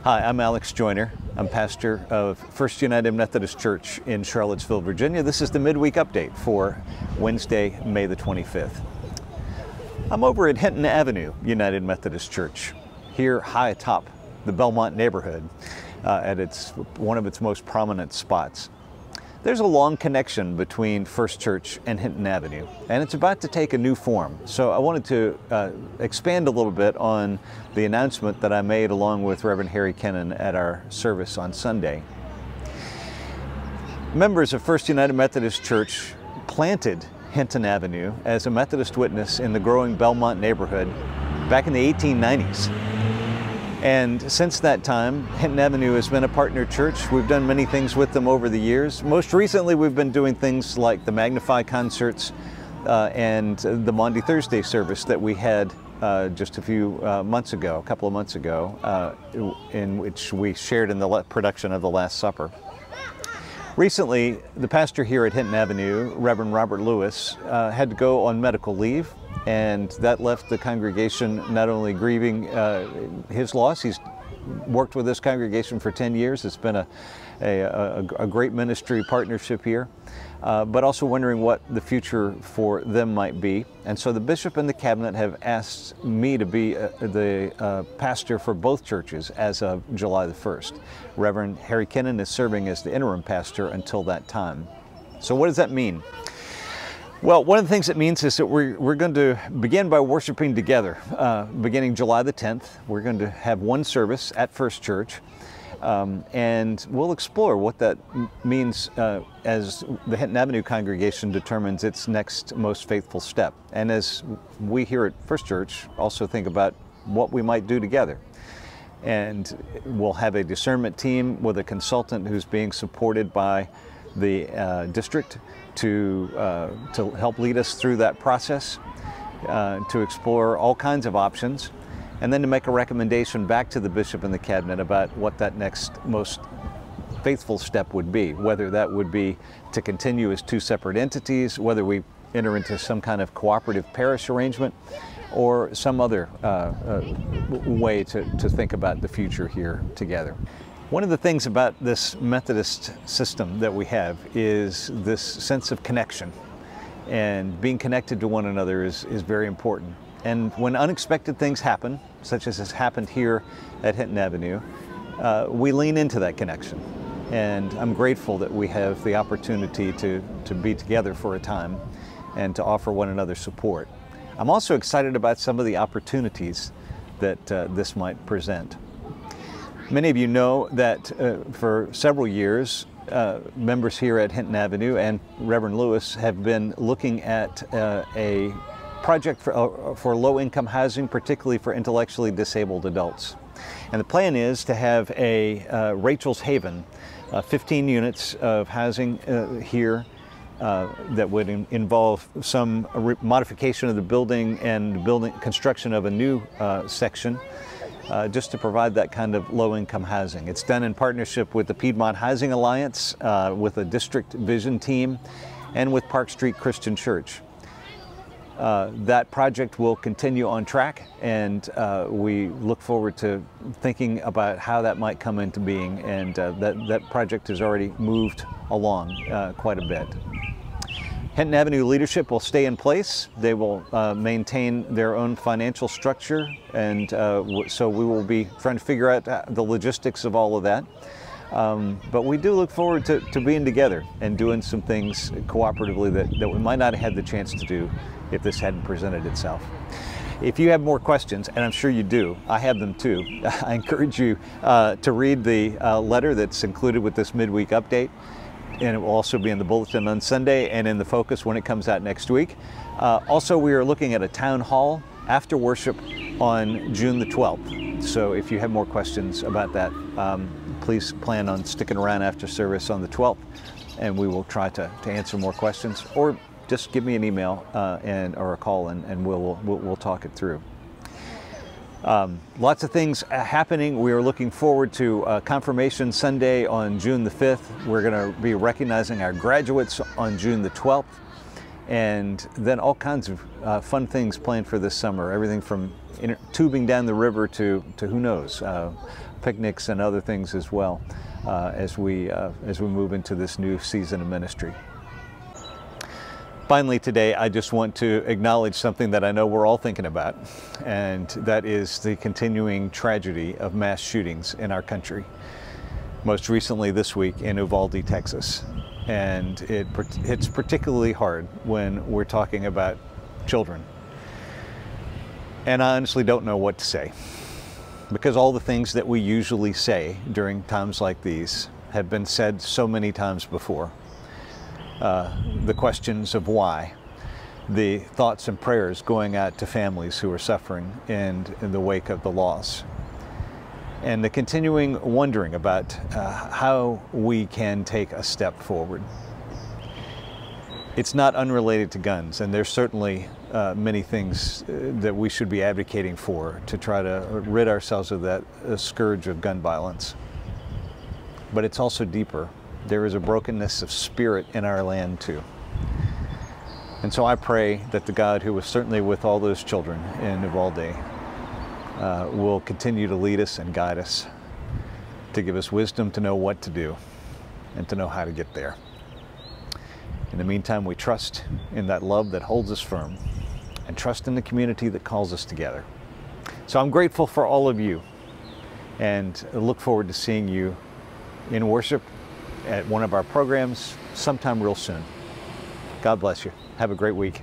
Hi, I'm Alex Joyner. I'm pastor of First United Methodist Church in Charlottesville, Virginia. This is the Midweek Update for Wednesday, May the 25th. I'm over at Hinton Avenue United Methodist Church, here high atop the Belmont neighborhood at one of its most prominent spots. There's a long connection between First Church and Hinton Avenue, and it's about to take a new form. So I wanted to expand a little bit on the announcement that I made along with Reverend Harry Kennan at our service on Sunday. Members of First United Methodist Church planted Hinton Avenue as a Methodist witness in the growing Belmont neighborhood back in the 1890s. And since that time, Hinton Avenue has been a partner church. We've done many things with them over the years. Most recently, we've been doing things like the Magnify concerts and the Maundy Thursday service that we had just a couple of months ago, in which we shared in the production of the Last Supper. Recently, the pastor here at Hinton Avenue, Reverend Robert Lewis, had to go on medical leave, and that left the congregation not only grieving his loss. He's worked with this congregation for 10 years. It's been a great ministry partnership here, but also wondering what the future for them might be. And so the bishop and the cabinet have asked me to be the pastor for both churches as of July the 1st. Reverend Harry Kennan is serving as the interim pastor until that time. So what does that mean? Well, one of the things it means is that we're going to begin by worshiping together. Beginning July the 10th, we're going to have one service at First Church, and we'll explore what that means as the Hinton Avenue congregation determines its next most faithful step. And as we here at First Church also think about what we might do together. And we'll have a discernment team with a consultant who's being supported by the district to help lead us through that process, to explore all kinds of options, and then to make a recommendation back to the bishop and the cabinet about what that next most faithful step would be, whether that would be to continue as two separate entities, whether we enter into some kind of cooperative parish arrangement, or some other way to think about the future here together. One of the things about this Methodist system that we have is this sense of connection, and being connected to one another is very important. And when unexpected things happen, such as has happened here at Hinton Avenue, we lean into that connection. And I'm grateful that we have the opportunity to be together for a time and to offer one another support. I'm also excited about some of the opportunities that this might present. Many of you know that for several years, members here at Hinton Avenue and Reverend Lewis have been looking at a project for low-income housing, particularly for intellectually disabled adults. And the plan is to have a Rachel's Haven, 15 units of housing here that would involve some modification of the building and construction of a new section, just to provide that kind of low-income housing. It's done in partnership with the Piedmont Housing Alliance, with a district vision team, and with Park Street Christian Church. That project will continue on track, and we look forward to thinking about how that might come into being, and that project has already moved along quite a bit. Hinton Avenue leadership will stay in place. They will maintain their own financial structure, and so we will be trying to figure out the logistics of all of that. But we do look forward to being together and doing some things cooperatively that we might not have had the chance to do if this hadn't presented itself. If you have more questions, and I'm sure you do, I have them too, I encourage you to read the letter that's included with this midweek update. And it will also be in the bulletin on Sunday and in the Focus when it comes out next week. Also, we are looking at a town hall after worship on June the 12th. So if you have more questions about that, please plan on sticking around after service on the 12th, and we will try to answer more questions, or just give me an email or a call, and we'll talk it through. Lots of things happening. We are looking forward to Confirmation Sunday on June the 5th. We're going to be recognizing our graduates on June the 12th. And then all kinds of fun things planned for this summer, everything from tubing down the river to who knows, picnics and other things as well, as we move into this new season of ministry. Finally today, I just want to acknowledge something that I know we're all thinking about, and that is the continuing tragedy of mass shootings in our country. Most recently this week in Uvalde, Texas. And it's particularly hard when we're talking about children. And I honestly don't know what to say, because all the things that we usually say during times like these have been said so many times before. The questions of why, the thoughts and prayers going out to families who are suffering in the wake of the loss, and the continuing wondering about how we can take a step forward. It's not unrelated to guns, and there's certainly many things that we should be advocating for to try to rid ourselves of that scourge of gun violence. But it's also deeper. There is a brokenness of spirit in our land too. And so I pray that the God who was certainly with all those children in Uvalde will continue to lead us and guide us, to give us wisdom to know what to do and to know how to get there. In the meantime, we trust in that love that holds us firm and trust in the community that calls us together. So I'm grateful for all of you and look forward to seeing you in worship at one of our programs sometime real soon. God bless you. Have a great week.